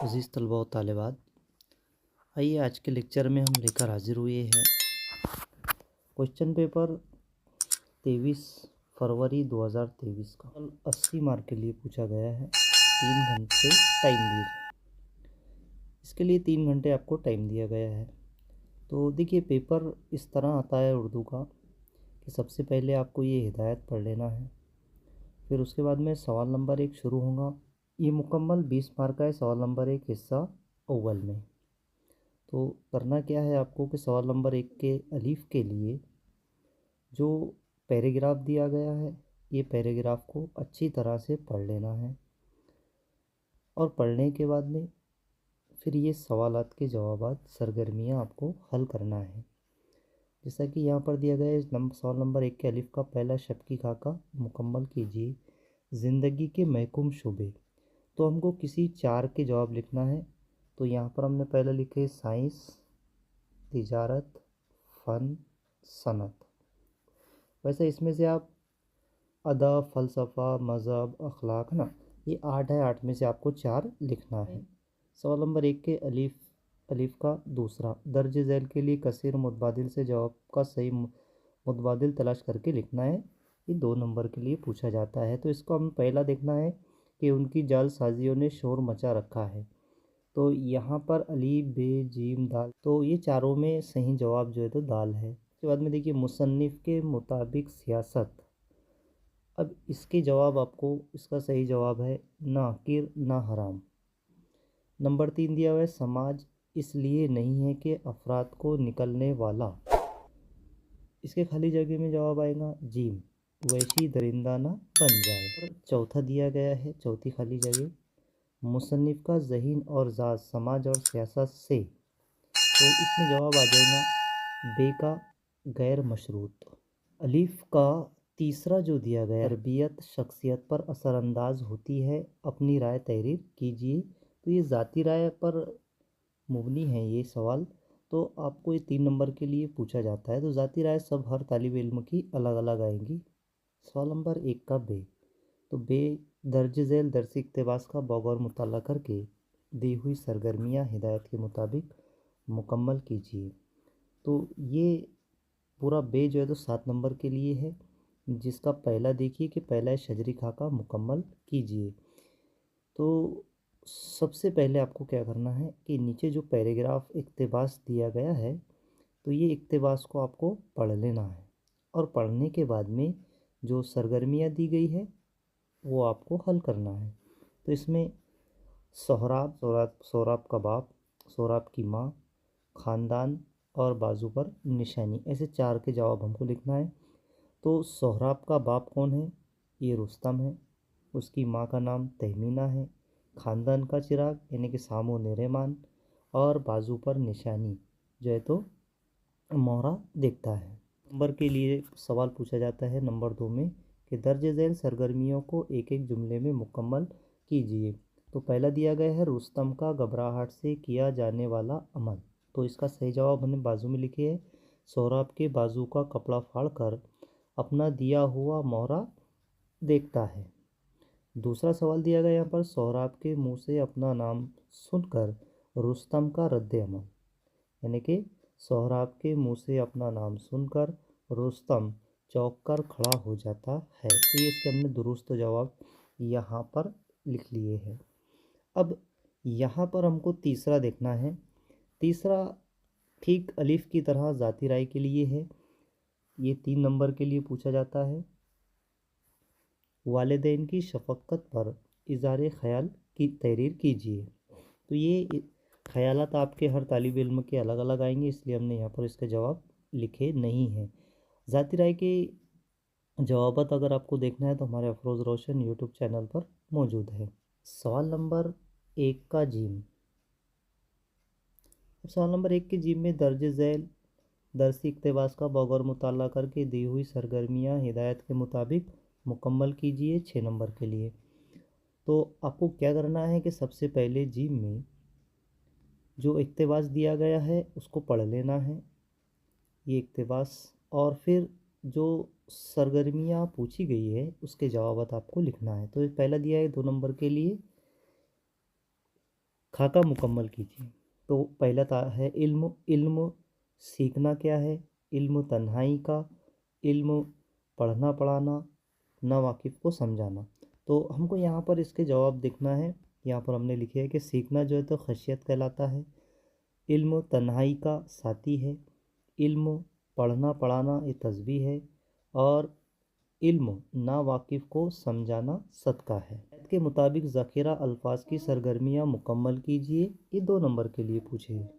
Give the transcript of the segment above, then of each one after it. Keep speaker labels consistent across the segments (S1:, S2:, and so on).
S1: अजीज़ तलबा व तालिबात, आइए आज के लेक्चर में हम लेकर हाजिर हुए हैं क्वेश्चन पेपर 23 फरवरी 2023 का 80 मार्क के लिए पूछा गया है। 3 घंटे टाइम दिए गए, इसके लिए 3 घंटे आपको टाइम दिया गया है। तो देखिए, पेपर इस तरह आता है उर्दू का कि सबसे पहले आपको ये हिदायत पढ़ लेना है, फिर उसके बाद में सवाल नंबर 1 शुरू होगा। ये मुकम्मल 20 मार्क का है सवाल नंबर 1 हिस्सा अव्वल में। तो करना क्या है आपको कि सवाल नंबर 1 के अलीफ के लिए जो पैराग्राफ दिया गया है, ये पैराग्राफ को अच्छी तरह से पढ़ लेना है और पढ़ने के बाद में फिर ये सवालात के जवाबात सरगर्मियाँ आपको हल करना है। जैसा कि यहाँ पर दिया गया है, सवाल नंबर 1 के अलीफ का पहला शब्द की खाका मुकम्मल कीजिए। ज़िंदगी के महकूम शुबे, तो हमको किसी 4 के जवाब लिखना है। तो यहाँ पर हमने पहले लिखे साइंस, तिजारत, फ़न, सनत। वैसे इसमें से आप अदब, फ़लसफ़ा, मज़हब, अखलाक ना, ये 8 है, 8 में से आपको 4 लिखना है। सवाल नंबर 1 के अलीफ का दूसरा, दर्ज झैल के लिए कसीर मुतबादिल से जवाब का सही मुतबादिल तलाश करके लिखना है। ये 2 नंबर के लिए पूछा जाता है। तो इसको हम पहला देखना है कि उनकी जालसाजियों ने शोर मचा रखा है। तो यहाँ पर अली, बे, जीम, दाल, तो ये चारों में सही जवाब जो है तो दाल है। उसके बाद में देखिए मुसन्निफ़ के मुताबिक सियासत। अब इसके जवाब आपको, इसका सही जवाब है ना किर ना हराम। नंबर 3 दिया हुआ है समाज इसलिए नहीं है कि अफराद को निकलने वाला। इसके खाली जगह में जवाब आएगा जीम, वैशी दरिंदा ना बन जाए। चौथा दिया गया है, चौथी खाली जगह, मुसन्निफ़ का ज़हीन और ज़ात समाज और सियासत से, तो इसमें जवाब आ जाएगा बे का गैर मशरूत। अलीफ का तीसरा जो दिया गया, तरबियत शख्सियत पर असरअंदाज होती है, अपनी राय तहरीर कीजिए। तो ये ज़ाती राय पर मुबनी है ये सवाल, तो आपको ये 3 नंबर के लिए पूछा जाता है। तो ज़ाती राय सब हर तालिब इल्म की अलग अलग आएंगी। सवाल नंबर 1 का बे, तो बे दर्ज झैल दरसी इक़्तिबास का बगौर मुताला करके दी हुई सरगर्मियाँ हिदायत के मुताबिक मुकम्मल कीजिए। तो ये पूरा बे जो है तो 7 नंबर के लिए है, जिसका पहला देखिए कि पहला है शजरी खाका मुकम्मल कीजिए। तो सबसे पहले आपको क्या करना है कि नीचे जो पैराग्राफ इक़्तिबास दिया गया है, तो ये इक़्तिबास को आपको पढ़ लेना है और पढ़ने के बाद में जो सरगर्मियाँ दी गई है वो आपको हल करना है। तो इसमें सोहराब, सोहराब का बाप, सोहराब की माँ, ख़ानदान और बाजू पर निशानी, ऐसे 4 के जवाब हमको लिखना है। तो सोहराब का बाप कौन है? ये रुस्तम है। उसकी माँ का नाम तहमीना है। ख़ानदान का चिराग यानी कि सामो नेरेमान, और बाजू पर निशानी जो है तो मोहरा देखता है। नंबर के लिए सवाल पूछा जाता है नंबर 2 में कि दर्ज झैल सरगर्मियों को एक एक जुमले में मुकम्मल कीजिए। तो पहला दिया गया है रुस्तम का घबराहट से किया जाने वाला अमल। तो इसका सही जवाब हमने बाजू में लिखे है, सोहराब के बाजू का कपड़ा फाड़कर अपना दिया हुआ मोहरा देखता है। दूसरा सवाल दिया गया यहाँ पर, सोहराब के मुंह से अपना नाम सुनकर रुस्तम का रद्द अमल, यानी कि सोहराब के मुंह से अपना नाम सुनकर रुस्तम चौंक कर खड़ा हो जाता है। तो ये इसके हमने दुरुस्त जवाब यहाँ पर लिख लिए हैं। अब यहाँ पर हमको तीसरा देखना है। तीसरा ठीक अलीफ की तरह ज़ाती राय के लिए है, ये 3 नंबर के लिए पूछा जाता है। वालिदैन की शफ़क़त पर इज़हार ख़याल की तहरीर कीजिए। तो ये ख़यालात आपके हर तालिब इल्म के अलग अलग आएंगे, इसलिए हमने यहाँ पर इसके जवाब लिखे नहीं हैं। ज़ाती राय के जवाबात अगर आपको देखना है तो हमारे अफरोज़ रोशन यूट्यूब चैनल पर मौजूद है। सवाल नंबर 1 का जीम, सवाल नंबर 1 के जीम में दर्ज झैल दरसी इक़्तिबास का बगौर मुताला करके दी हुई सरगर्मियाँ हिदायत के मुताबिक मुकम्मल कीजिए, 6 नंबर के लिए। तो आपको क्या करना है कि सबसे पहले जीम में जो इक़्तिबास दिया गया है उसको पढ़ लेना है, ये इक़्तिबास, और फिर जो सरगर्मियाँ पूछी गई है उसके जवाबात आपको लिखना है। तो पहला दिया है 2 नंबर के लिए खाका मुकम्मल कीजिए। तो पहला है इल्म। इल्म सीखना क्या है? इल्म तन्हाई का, इल्म पढ़ना पढ़ाना, नावाकिफ़ को समझाना। तो हमको यहाँ पर इसके जवाब देखना है। यहाँ पर हमने लिखे है कि सीखना जो है तो खशियत कहलाता है, इल्म तन्हाई का साथी है, इल्म पढ़ना पढ़ाना ये तस्बीह है, और इल्म नावाकिफ़ को समझाना सदका है। आयत के मुताबिक ज़ख़ीरा अल्फाज की सरगर्मियाँ मुकम्मल कीजिए। ये 2 नंबर के लिए पूछे हैं।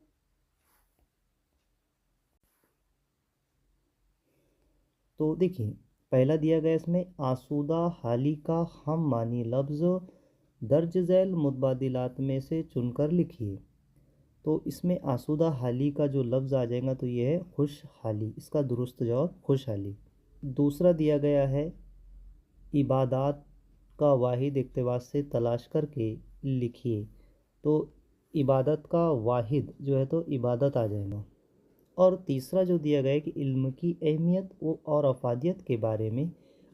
S1: तो देखिए, पहला दिया गया इसमें आसूदा हाली का हम मानी लफ्ज़ दर्ज झैल मुतबादिलात में से चुनकर लिखिए। तो इसमें आसूदा हाली का जो लफ्ज़ आ जाएगा तो ये है खुशहाली। इसका दुरुस्त जवाब खुशहाली। दूसरा दिया गया है इबादात का वाहिद इक़्तिबास से तलाश करके लिखिए। तो इबादत का वाहिद जो है तो इबादत आ जाएगा। और तीसरा जो दिया गया है कि इल्म की अहमियत और अफादियत के बारे में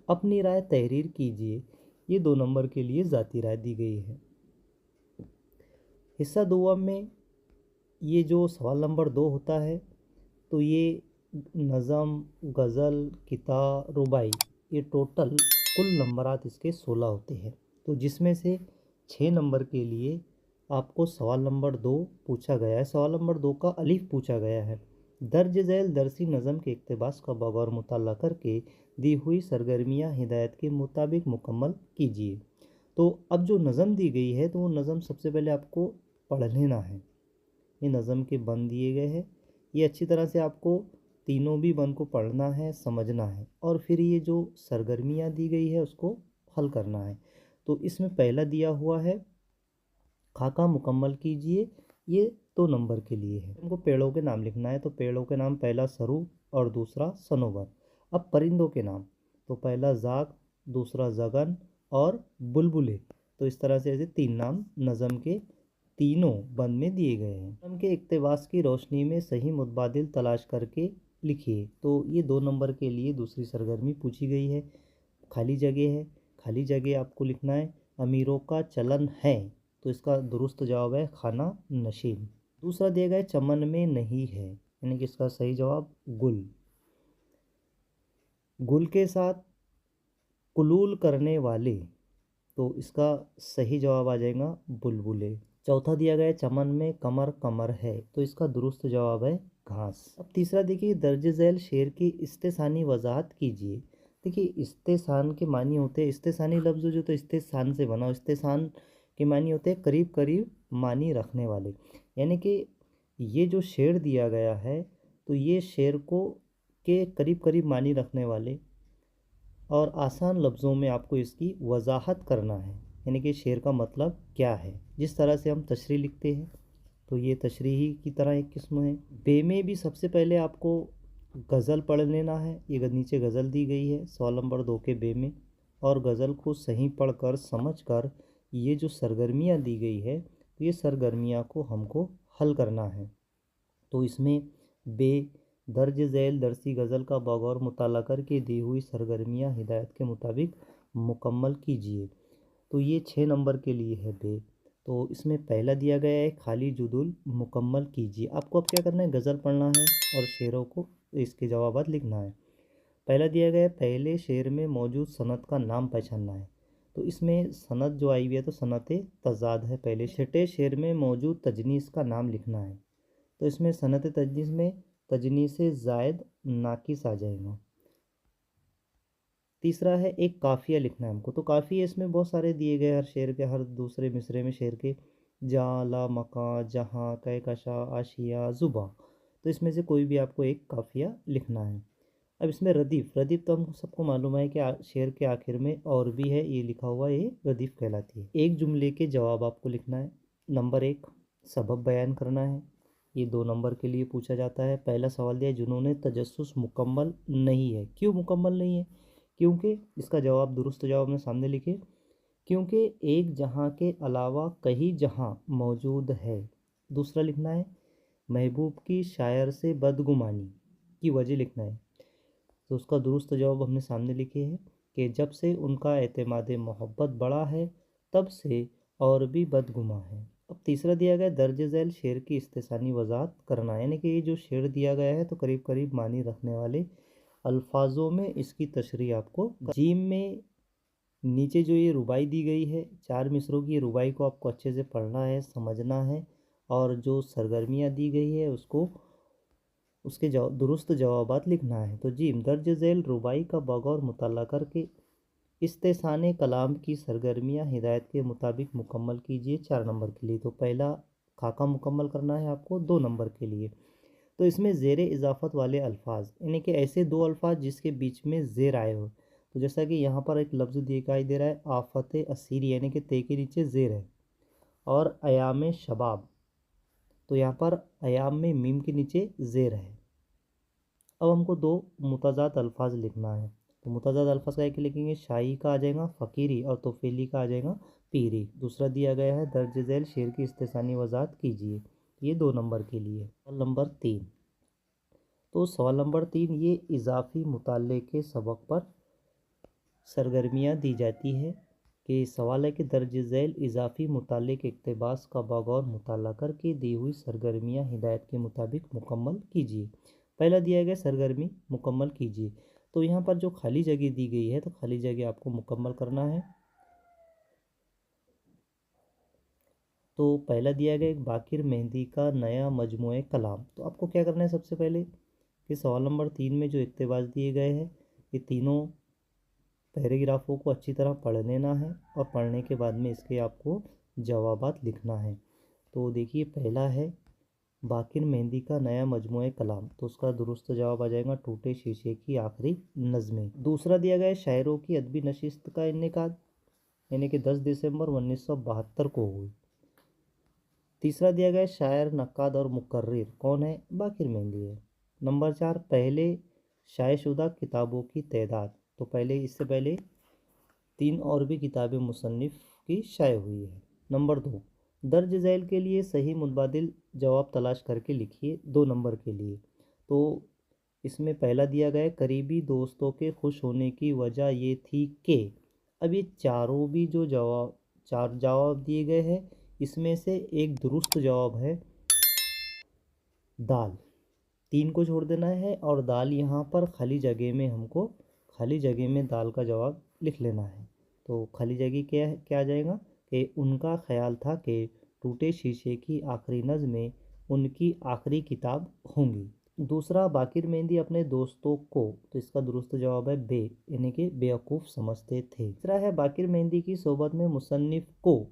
S1: अपनी राय तहरीर कीजिए। ये 2 नंबर के लिए ज़ाती राय दी गई है। हिस्सा दोम में ये जो सवाल नंबर 2 होता है तो ये नज़म, गज़ल, किता, रुबाई, ये टोटल कुल नंबरात इसके 16 होते हैं। तो जिसमें से 6 नंबर के लिए आपको सवाल नंबर 2 पूछा गया है। सवाल नंबर 2 का अलिफ पूछा गया है। दर्ज झैल दरसी नज़म के इक़्तिबास का बगौर मुताला करके दी हुई सरगर्मियाँ हिदायत के मुताबिक मुकम्मल कीजिए। तो अब जो नज़म दी गई है तो वो नज़म सबसे पहले आपको पढ़ लेना है। ये नज़म के बंद दिए गए हैं। ये अच्छी तरह से आपको तीनों भी बंद को पढ़ना है, समझना है, और फिर ये जो सरगर्मियाँ दी गई है उसको हल करना है। तो इसमें पहला दिया हुआ है खाका मुकम्मल कीजिए। ये 2 नंबर के लिए है। हमको पेड़ों के नाम लिखना है। तो पेड़ों के नाम, पहला सरू और दूसरा सनोबर। अब परिंदों के नाम, तो पहला जाग, दूसरा जगन और बुलबुले। तो इस तरह से ऐसे 3 नाम नज़म के तीनों बंद में दिए गए हैं। नज़म के इक़्तिबास की रोशनी में सही मुतबादिल तलाश करके लिखिए। तो ये 2 नंबर के लिए दूसरी सरगर्मी पूछी गई है। खाली जगह है, खाली जगह आपको लिखना है अमीरों का चलन है। तो इसका दुरुस्त जवाब है खाना नशीन। दूसरा दिया गया चमन में नहीं है, यानी कि इसका सही जवाब गुल। गुल के साथ कुलूल करने वाले, तो इसका सही जवाब आ जाएगा बुलबुले। चौथा दिया गया चमन में कमर कमर है। तो इसका दुरुस्त जवाब है घास। अब तीसरा देखिए, दर्ज झैल शेर की इस्तेसानी वजाहत कीजिए। देखिए, इस्तेसान के मानी होते हैं, इस्तेसानी लफ्ज़ जो तो इस्तेसान से बना, इस्तेसान के मानी होते हैं करीब करीब मानी रखने वाले। यानी कि ये जो शेर दिया गया है तो ये शेर को के करीब करीब मानी रखने वाले और आसान लफ्ज़ों में आपको इसकी वजाहत करना है। यानी कि शेर का मतलब क्या है। जिस तरह से हम तशरीह लिखते हैं तो ये तशरीही की तरह एक किस्म है। बे में भी सबसे पहले आपको गज़ल पढ़ लेना है। ये नीचे गज़ल दी गई है सवाल नंबर 2 के बे में, और गज़ल को सही पढ़कर समझकर ये जो सरगर्मियाँ दी गई है तो ये सरगर्मियाँ को हमको हल करना है। तो इसमें बे दर्ज झैल दरसी गज़ल का बगौर मुताला करके दी हुई सरगर्मियाँ हिदायत के मुताबिक मुकम्मल कीजिए। तो ये 6 नंबर के लिए है बे। तो इसमें पहला दिया गया है खाली जुदुल मुकम्मल कीजिए। आपको अब क्या करना है, गज़ल पढ़ना है और शेरों को इसके जवाबात लिखना है। पहला दिया गया है पहले शेर में मौजूद सनत का नाम पहचानना है। तो इसमें सनत जो आई हुई है तो सनत तजाद है पहले। छठे शेर में मौजूद तजनीस का नाम लिखना है। तो इसमें सनत तजनीस में तजनीस ज़ायद नाकिस आ जाएगा। तीसरा है एक काफ़िया लिखना है हमको। तो काफ़िया इसमें बहुत सारे दिए गए, हर शेर के हर दूसरे मिसरे में शेर के जा ला मका जहाँ कहकशा आशिया ज़ुबा। तो इसमें से कोई भी आपको एक काफ़िया लिखना है। अब इसमें रदीफ़, रदीफ़ तो हम सबको मालूम है कि शेर के आखिर में और भी है ये लिखा हुआ, ये रदीफ़ कहलाती है। एक जुमले के जवाब आपको लिखना है। नंबर 1 सबब बयान करना है। ये 2 नंबर के लिए पूछा जाता है। पहला सवाल दिया जुनून तजस्सुस मुकम्मल नहीं है। क्यों मुकम्मल नहीं है? क्योंकि इसका जवाब दुरुस्त जवाब में सामने लिखे, क्योंकि एक जहाँ के अलावा कहीं जहाँ मौजूद है। दूसरा लिखना है महबूब की शायर से बदगुमानी की वजह लिखना है। तो उसका दुरुस्त जवाब हमने सामने लिखे हैं कि जब से उनका एतमाद मोहब्बत बढ़ा है तब से और भी बदगुमा है। अब तीसरा दिया गया दर्ज झैल शेर की इस्तेसानी वजाहत करना, यानी कि ये जो शेर दिया गया है तो करीब करीब मानी रखने वाले अल्फाजों में इसकी तशरीह आपको। जीम में नीचे जो ये रुबाई दी गई है 4 मिसरों की, रुबाई को आपको अच्छे से पढ़ना है, समझना है, और जो सरगर्मियाँ दी गई है उसको उसके दुरुस्त जवाबात लिखना है। तो जीम दर्ज झैल रुबाई का बगौर मुताला करके इस्तेसाने कलाम की सरगर्मियाँ हिदायत के मुताबिक मुकम्मल कीजिए 4 नंबर के लिए। तो पहला खाका मुकम्मल करना है आपको 2 नंबर के लिए। तो इसमें ज़ेर इजाफ़त वाले अल्फाज, यानी कि ऐसे 2 अल्फाज जिसके बीच में ज़ेर आए हो। तो जैसा कि यहाँ पर एक लफ्ज़ दिखाई दे रहा है आफ़त असीरी, यानी कि ते के नीचे ज़ेर है, और अयाम शबाब, तो यहाँ पर अयाम में मीम के नीचे ज़ेर है। अब हमको 2 मुतज़ाद अल्फाज लिखना है। तो मुतज़ाद अल्फाज का एक लिखेंगे, शाही का आ जाएगा फ़कीरी, और तोफ़ेली का आ जाएगा पीरी। दूसरा दिया गया है दर्ज झैल शेर की इस्तेसानी वजाहत कीजिए, ये 2 नंबर के लिए। सवाल नंबर 3, तो सवाल नंबर 3 ये इजाफ़ी मुताले के सबक पर सरगर्मियाँ दी जाती है कि सवाल है कि दर्ज झैल इजाफ़ी मुताले के इक़्तिबास का बगौर मुताला करके दी हुई सरगर्मियाँ हिदायत के मुताबिक मुकम्मल कीजिए। पहला दिया गया सरगर्मी मुकम्मल कीजिए, तो यहाँ पर जो खाली जगह दी गई है तो खाली जगह आपको मुकम्मल करना है। तो पहला दिया गया एक बाकिर मेहंदी का नया मजमूए कलाम। तो आपको क्या करना है, सबसे पहले कि सवाल नंबर 3 में जो इक़्तिबास दिए गए हैं ये तीनों पैराग्राफों को अच्छी तरह पढ़ लेना है, और पढ़ने के बाद में इसके आपको जवाबात लिखना है। तो देखिए पहला है बाकिर मेहंदी का नया मजमूए कलाम, तो उसका दुरुस्त जवाब आ जाएगा टूटे शीशे की आखिरी नज़में। दूसरा दिया गया है शायरों की अदबी नशिस्त का इनेकाद, यानी कि 10 दिसंबर 1972 को हुई। तीसरा दिया गया है शायर नक्काद और मुकर्रिर कौन है, बाकिर मेहंदी है। नंबर 4 पहले शायशुदा किताबों की तादाद, तो पहले इससे पहले 3 और भी किताबें मुसन्निफ़ की शाये हुई है। नंबर 2 दर्ज झैल के लिए सही मुतबादिल जवाब तलाश करके लिखिए 2 नंबर के लिए। तो इसमें पहला दिया गया है करीबी दोस्तों के खुश होने की वजह ये थी कि, अब ये चारों भी जो जवाब 4 जवाब दिए गए हैं इसमें से एक दुरुस्त जवाब है दाल, 3 को छोड़ देना है, और दाल यहाँ पर खाली जगह में हमको खाली जगह में दाल का जवाब लिख लेना है। तो खाली जगह क्या है, क्या आ जाएगा कि उनका ख्याल था कि टूटे शीशे की आखिरी नज़में उनकी आखिरी किताब होंगी। दूसरा बाकिर मेहंदी अपने दोस्तों को, तो इसका दुरुस्त जवाब है बे, यानी कि बेवकूफ़ समझते थे। तीसरा है बाकिर मेहंदी की सोबत में मुसन्निफ़ को,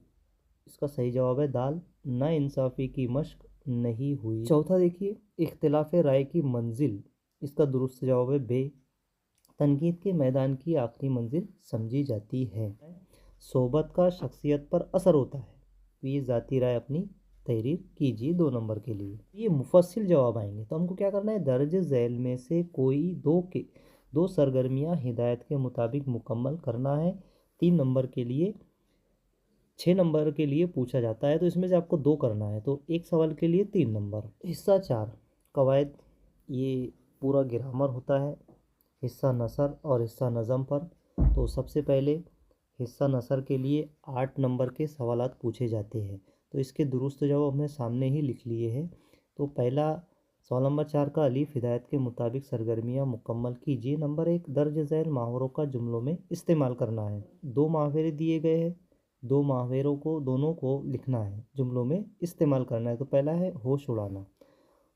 S1: इसका सही जवाब है दाल, ना इंसाफ़ी की मश्क नहीं हुई। चौथा देखिए इख्तिलाफ राय की मंजिल, इसका दुरुस्त जवाब है बे, तनकीद के मैदान की आखिरी मंजिल समझी जाती है। सोबत का शख्सियत पर असर होता है, तो ये ज़ाती राय अपनी तहरीर कीजिए 2 नंबर के लिए। ये मुफस्सिल जवाब आएंगे, तो हमको क्या करना है दर्ज झैल में से कोई दो सरगर्मियाँ हिदायत के मुताबिक मुकम्मल करना है 3 नंबर के लिए। 6 नंबर के लिए पूछा जाता है तो इसमें से आपको 2 करना है, तो एक सवाल के लिए 3 नंबर। हिस्सा 4 कवायद, ये पूरा ग्रामर होता है, हिस्सा नसर और हिस्सा नज़म पर। तो सबसे पहले हिस्सा नसर के लिए 8 नंबर के सवालात पूछे जाते हैं, तो इसके दुरुस्त जवाब हमने सामने ही लिख लिए हैं। तो पहला सवाल नंबर 4 का अलीफ हिदायत के मुताबिक सरगर्मियाँ मुकम्मल कीजिए। नंबर 1 दर्ज झैल मुहावरों का जुमलों में इस्तेमाल करना है। 2 मुहावरे दिए गए हैं, 2 मुहावरों को दोनों को लिखना है, जुमलों में इस्तेमाल करना है। तो पहला है होश उड़ाना,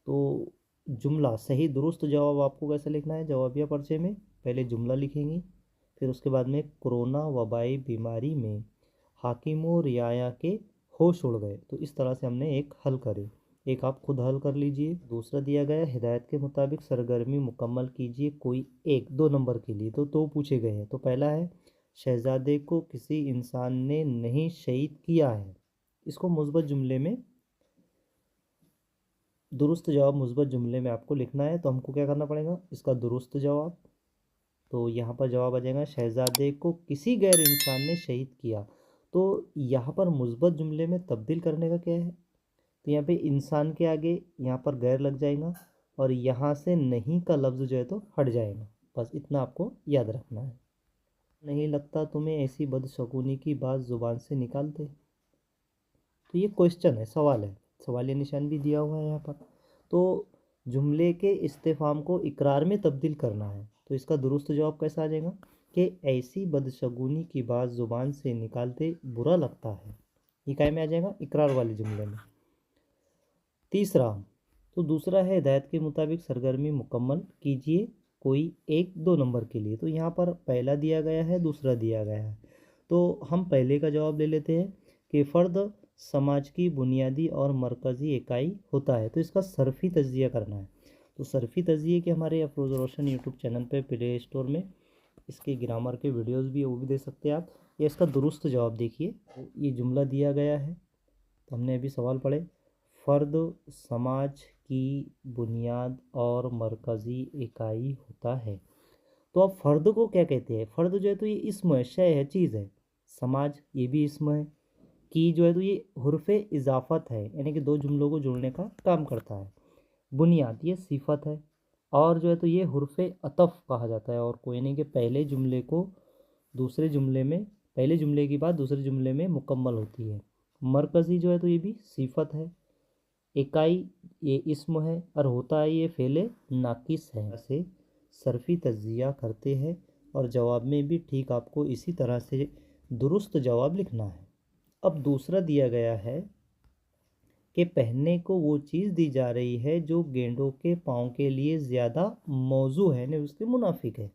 S1: तो जुमला सही दुरुस्त जवाब आपको कैसे लिखना है, जवाबिया पर्चे में पहले जुमला लिखेंगे, फिर उसके बाद में कोरोना वबाई बीमारी में हाकिमों रियाया के होश उड़ गए। तो इस तरह से हमने एक हल करे, एक आप खुद हल कर लीजिए। दूसरा दिया गया हिदायत के मुताबिक सरगर्मी मुकम्मल कीजिए कोई एक, 2 नंबर के लिए तो 2 पूछे गए हैं। तो पहला है शहजादे को किसी इंसान ने नहीं शहीद किया है, इसको मुस्बत जुमले में दुरुस्त जवाब मुस्बत जुमले में आपको लिखना है। तो हमको क्या करना पड़ेगा, इसका दुरुस्त जवाब, तो यहाँ पर जवाब आ जाएगा शहजादे को किसी गैर इंसान ने शहीद किया। तो यहाँ पर मुस्बत जुमले में तब्दील करने का क्या है, तो यहाँ पे इंसान के आगे यहाँ पर गैर लग जाएगा, और यहाँ से नहीं का लफ्ज़ जो है तो हट जाएगा। बस इतना आपको याद रखना है। नहीं लगता तुम्हें ऐसी बदशगुनी की बात ज़ुबान से निकालते, तो ये क्वेश्चन है, सवाल है, सवालिया निशान भी दिया हुआ है यहाँ पर। तो जुमले के इस्तेफाम को इकरार में तब्दील करना है, तो इसका दुरुस्त जवाब कैसा आ जाएगा कि ऐसी बदशगुनी की बात ज़ुबान से निकालते बुरा लगता है। ये काय में आ जाएगा, इकरार वाले जुमले में। तीसरा, तो दूसरा है हिदायत के मुताबिक सरगर्मी मुकम्मल कीजिए कोई 1-2 नंबर के लिए। तो यहाँ पर पहला दिया गया है, दूसरा दिया गया है, तो हम पहले का जवाब ले लेते हैं कि फ़र्द समाज की बुनियादी और मरकज़ी इकाई होता है। तो इसका सर्फ़ी तज्ज़िया करना है। तो सर्फ़ी तज्ज़िये के हमारे अफरोज़ रोशन यूट्यूब चैनल पे प्ले स्टोर में इसके ग्रामर के वीडियोस भी है, वो भी देख सकते हैं आप। या इसका दुरुस्त जवाब देखिए, ये जुमला दिया गया है, तो हमने अभी सवाल पढ़े, फ़र्द समाज की बुनियाद और मरकज़ी इकाई होता है। तो अब फ़र्द को क्या कहते हैं? फ़र्द जो है तो ये इस्म है, शय है, चीज़ है। समाज ये भी इस्म है। की जो है तो ये हुर्फ़े इजाफ़त है, यानी कि दो जुमलों को जोड़ने का काम करता है। बुनियाद ये सिफ़त है, और जो है तो ये हुर्फ़े अतफ़ कहा जाता है, और कोई नहीं कि पहले जुमले को दूसरे जुमले में, पहले जुमले की बात दूसरे जुमले में मुकम्मल होती है। मरकज़ी जो है तो ये भी सिफ़त है। इकाई ये इस्म है, और होता है ये फ़ेले नाकिस है। ऐसे सर्फ़ी तज्ज़िया करते हैं, और जवाब में भी ठीक आपको इसी तरह से दुरुस्त जवाब लिखना है। अब दूसरा दिया गया है कि पहनने को वो चीज़ दी जा रही है जो गेंडों के पाँव के लिए ज़्यादा मौजू है, ने उसके मुनाफिक है।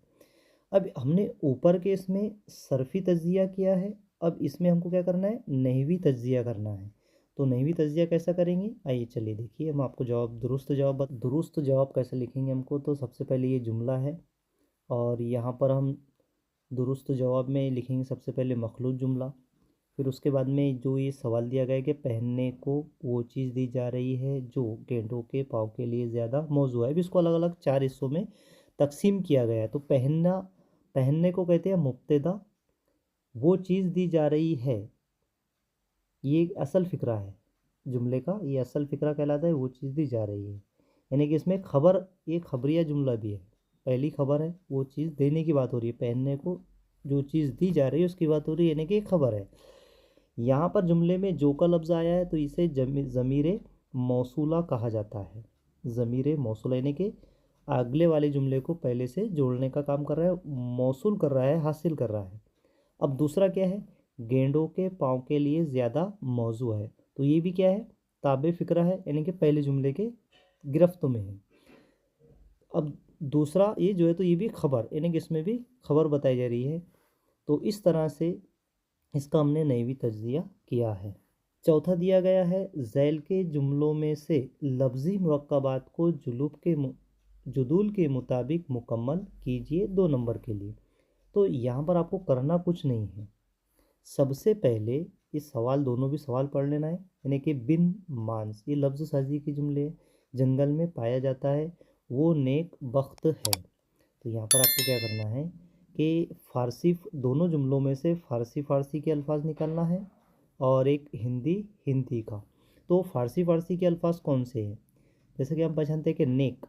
S1: अब हमने ऊपर के इसमें सर्फ़ी तज्ज़िया किया है, अब इसमें हमको क्या करना है, नहवी तज्ज़िया करना है। तो नहवी तज्ज़िया कैसा करेंगे, आइए चलिए देखिए, हम आपको जवाब दुरुस्त जवाब कैसे लिखेंगे हमको। तो सबसे पहले ये जुमला है, और यहाँ पर हम दुरुस्त जवाब में लिखेंगे सबसे पहले मखलूत जुमला। फिर उसके बाद में जो ये सवाल दिया गया है कि पहनने को वो चीज़ दी जा रही है जो गेंडों के पाँव के लिए ज़्यादा मौजू है। अभी इसको अलग अलग 4 हिस्सों में तकसीम किया गया है। तो पहनने को कहते हैं मुब्तदा, वो चीज़ दी जा रही है, ये असल फ़िक्रा है जुमले का, ये असल फ़िक्रा कहलाता है, वो चीज़ दी जा रही है। यानी कि इसमें खबर, ये खबरिया जुमला भी है। पहली खबर है, वो चीज़ देने की बात हो रही है, पहनने को जो चीज़ दी जा रही है उसकी बात हो रही है, यानी कि खबर है। यहाँ पर जुमले में जो का लफ्ज़ आया है तो इसे ज़मीर मौसूला कहा जाता है। ज़मीर मौसूला यानी कि अगले वाले जुमले को पहले से जोड़ने का काम कर रहा है, मौसूल कर रहा है, हासिल कर रहा है। अब दूसरा क्या है, गेंडों के पाँव के लिए ज़्यादा मौजू है, तो ये भी क्या है, ताबे फ़िक्रा है, यानी कि पहले जुमले के गिरफ्त में है। अब दूसरा ये जो है तो ये भी खबर, यानी कि इसमें भी खबर बताई जा रही है। तो इस तरह से इसका हमने नहवी तज्ज़िया किया है। चौथा दिया गया है, ज़ैल के जुमलों में से लफ्ज़ी मुरक्कबात को जुदूल के मुताबिक मुकम्मल कीजिए 2 नंबर के लिए। तो यहाँ पर आपको करना कुछ नहीं है। सबसे पहले ये सवाल, दोनों भी सवाल पढ़ लेना है, यानी कि बिन मांस, ये लफ्ज़ साजी के जुमले हैं। जंगल में पाया जाता है वो नेक बख्त है। तो यहाँ पर आपको क्या करना है कि फ़ारसी, दोनों जुमलों में से फ़ारसी के अल्फाज निकालना है, और एक हिंदी हिंदी का। तो फ़ारसी के अल्फाज कौन से हैं, जैसे कि हम पहचानते हैं कि नेक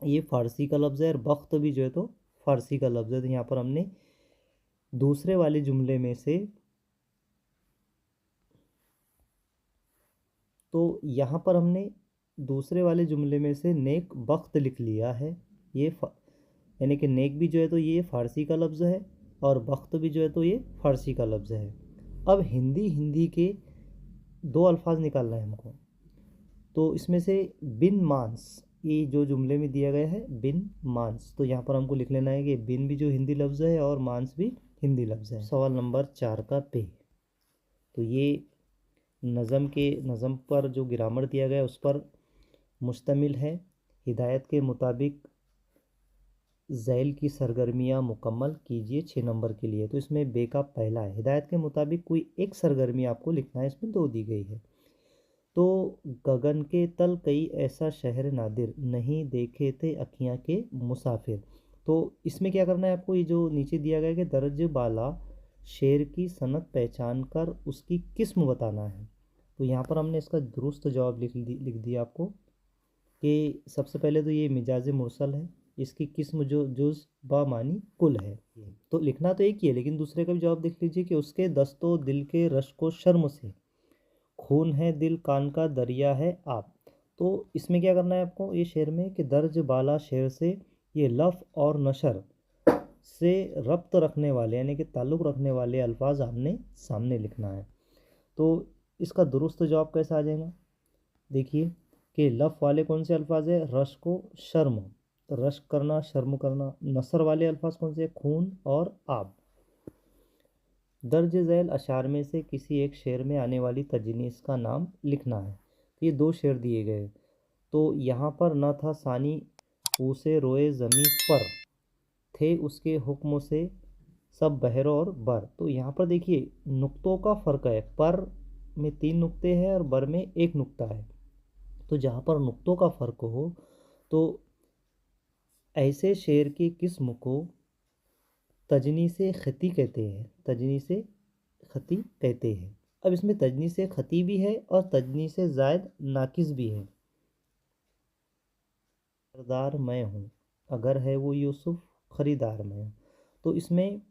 S1: ये फ़ारसी का लफ्ज़ है, और बख्त भी जो है तो फ़ारसी का लफ्ज़ है। तो यहाँ पर हमने दूसरे वाले जुमले में से, तो यहाँ पर हमने दूसरे वाले जुमले में से नेक बख्त लिख लिया है। ये यानी कि नेक भी जो है तो ये फ़ारसी का लफ्ज़ है, और बख्त भी जो है तो ये फ़ारसी का लफ्ज़ है। अब हिंदी हिंदी के 2 अल्फाज निकालना है हमको। तो इसमें से बिन मांस, ये जो जुमले में दिया गया है बिन मांस, तो यहाँ पर हमको लिख लेना है कि बिन भी जो हिंदी लफ्ज़ है और मांस भी हिंदी लफ्ज़ है। सवाल नंबर 4 का पे, तो ये नज़म पर जो ग्रामर दिया गया है उस पर मुश्तमिल है। हिदायत के मुताबिक ज़ैल की सरगर्मियाँ मुकम्मल कीजिए 6 नंबर के लिए। तो इसमें बे का पहला है, हिदायत के मुताबिक कोई एक सरगर्मी आपको लिखना है, इसमें 2 दी गई है। तो गगन के तल कई ऐसा शहर नादिर, नहीं देखे थे अखियाँ के मुसाफिर। तो इसमें क्या करना है आपको, ये जो नीचे दिया गया है कि दर्ज बाला शेर की सनत पहचान कर उसकी किस्म बताना है। तो यहाँ पर हमने इसका दुरुस्त जवाब लिख दिया आपको कि सबसे पहले तो ये मिजाज मुरसल है, इसकी किस्म जो जुज़ बा मानी कुल है। तो लिखना तो एक ही है, लेकिन दूसरे का भी जवाब देख लीजिए कि उसके दस्तों दिल के रश को शर्म से खून है दिल कान का दरिया है आप। तो इसमें क्या करना है आपको ये शेर में कि दर्ज बाला शेर से ये लफ और नशर से रब्त रखने वाले यानी कि ताल्लुक़ रखने वाले अल्फाज आपने सामने लिखना है। तो इसका दुरुस्त जवाब कैसा आ जाएगा, देखिए कि लफ वाले कौन से अल्फाज है, रश को शर्म, रश करना शर्म करना। नसर वाले अल्फाज कौन से, खून और आब। दर्ज झैल अशार में से किसी एक शेर में आने वाली तजनीस का नाम लिखना है। तो ये दो शेर दिए गए, तो यहाँ पर न था सानी पूसे रोए ज़मी पर, थे उसके हुक्म से सब बहर और बर। तो यहाँ पर देखिए नुक्तों का फ़र्क है, पर में 3 नुक्ते हैं और बर में 1 नुक्ता है। तो जहाँ पर नुक्तों का फ़र्क हो तो ऐसे शेर की किस्म को तजनी से खती कहते हैं, तजनी से खती कहते हैं। अब इसमें तजनी से खती भी है और तजनी से ज़ायद नाकिस भी है। खरीदार मैं हूँ, अगर है वो यूसुफ खरीदार मैं हूँ। तो इसमें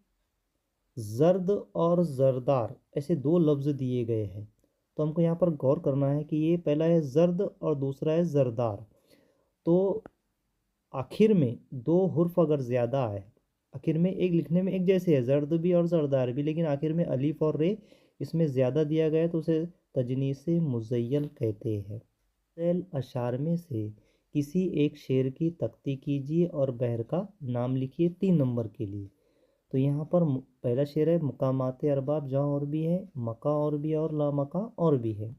S1: ज़र्द और ज़रदार ऐसे 2 लफ्ज़ दिए गए हैं। तो हमको यहाँ पर गौर करना है कि ये पहला है ज़र्द और दूसरा है ज़रदार। तो आखिर में 2 हुर्फ अगर ज़्यादा आए, आखिर में एक लिखने में एक जैसे है, ज़र्द भी और ज़रदार भी, लेकिन आखिर में अलिफ और रे इसमें ज़्यादा दिया गया है तो उसे तजनीस मुज़य्यल कहते हैं। ज़ैल अशार में से किसी एक शेर की तख्ती कीजिए और बहर का नाम लिखिए 3 नंबर के लिए। तो यहाँ पर पहला शेर है मकामात अरबाब जहाँ और भी है, मका और भी है और ला मका और भी है।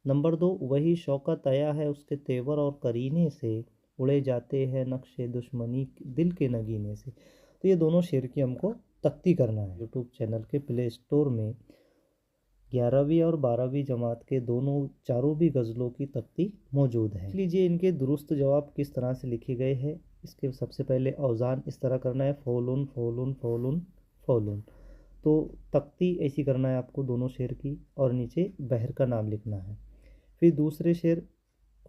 S1: नंबर 2 वही शौकत आया है उसके तेवर और करीने से, उड़े जाते हैं नक्शे दुश्मनी दिल के नगीने से। तो ये दोनों शेर की हमको तख्ती करना है। यूट्यूब चैनल के प्ले स्टोर में 11वीं और 12वीं जमात के चारों भी गज़लों की तख्ती मौजूद है। देख लीजिए इनके दुरुस्त जवाब किस तरह से लिखे गए हैं। इसके सबसे पहले औज़ान इस तरह करना है, फ़ौलुन फ़ौलुन फ़ौलुन फ़ौलुन। तो तख्ती ऐसी करना है आपको दोनों शेर की, और नीचे बहर का नाम लिखना है। फिर दूसरे शेर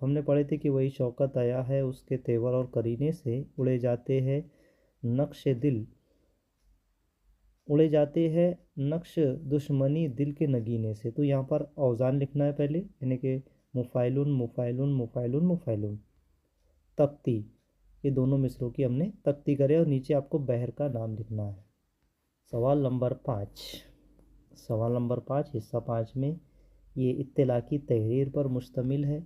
S1: हमने पढ़े थे कि वही शौकत आया है उसके तेवर और करीने से, उड़े जाते हैं नक्श दिल, उड़े जाते हैं नक्श दुश्मनी दिल के नगीने से। तो यहाँ पर औज़ान लिखना है पहले, यानी कि मुफ़ाइलुन मुफ़ाइलुन मुफ़ाइलुन मुफ़ाइलुन। तख्ती, ये दोनों मिसरों की हमने तख्ती करे और नीचे आपको बहर का नाम लिखना है। सवाल नंबर 5, सवाल नंबर 5 हिस्सा 5 में ये इत्तला की तहरीर पर मुश्तमिल है।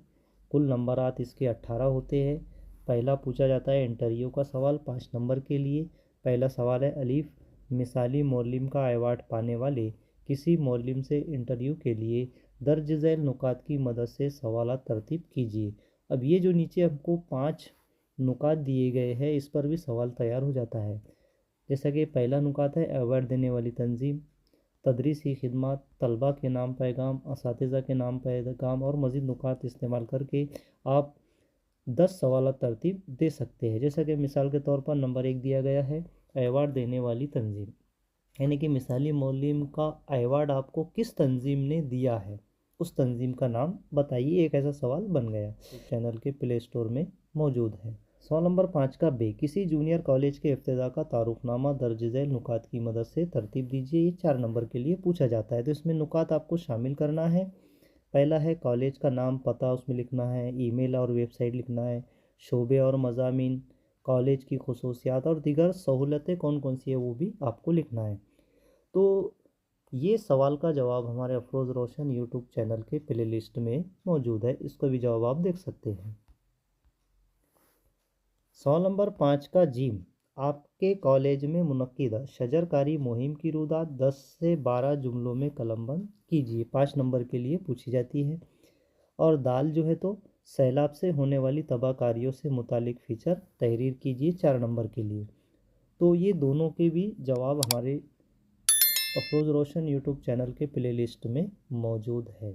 S1: कुल नंबरात इसके 18 होते हैं। पहला पूछा जाता है इंटरव्यू का सवाल 5 नंबर के लिए। पहला सवाल है अलीफ मिसाली मौलिम का अवार्ड पाने वाले किसी मौलिम से इंटरव्यू के लिए दर्ज झैल नुकात की मदद से सवालात तरतीब कीजिए। अब ये जो नीचे हमको 5 नुकात दिए गए हैं इस पर भी सवाल तैयार हो जाता है। जैसा कि पहला नुकात है अवार्ड देने वाली तंजीम, तदरीसी खिदमत, तलबा के नाम पैगाम, असातिज़ा के नाम पैगाम और मज़ीद नुकात इस्तेमाल करके आप 10 सवाल तरतीब दे सकते हैं। जैसा कि मिसाल के तौर पर नंबर 1 दिया गया है अवार्ड देने वाली तंजीम, यानी कि मिसाली मौलिम का अवार्ड आपको किस तंजीम ने दिया है, उस तंजीम का नाम बताइए। एक ऐसा सवाल बन गया, चैनल के प्ले स्टोर में मौजूद है। सवाल नंबर 5 का बे, किसी जूनियर कॉलेज के इफ्तिदा का तारुफनामा दर्ज झैल नुकात की मदद से तरतीब दीजिए। ये 4 नंबर के लिए पूछा जाता है। तो इसमें नुकात आपको शामिल करना है। पहला है कॉलेज का नाम पता उसमें लिखना है, ईमेल और वेबसाइट लिखना है, शोबे और मज़ामीन, कॉलेज की खसूसियात और दीगर सहूलतें कौन कौन सी है वो भी आपको लिखना है। तो ये सवाल का जवाब हमारे अफरोज़ रोशन यूट्यूब चैनल के प्ले लिस्ट में मौजूद है, इसको भी जवाब आप देख सकते हैं। सवाल नंबर 5 का जीम, आपके कॉलेज में मुनक्किदा शजरकारी मुहिम की रुदात 10 से 12 जुमलों में कलमबंद कीजिए। 5 नंबर के लिए पूछी जाती है। और दाल जो है तो सैलाब से होने वाली तबाहकारियों से मुतालिक फ़ीचर तहरीर कीजिए 4 नंबर के लिए। तो ये दोनों के भी जवाब हमारे अफरोज़ रोशन यूट्यूब चैनल के प्ले लिस्ट में मौजूद है।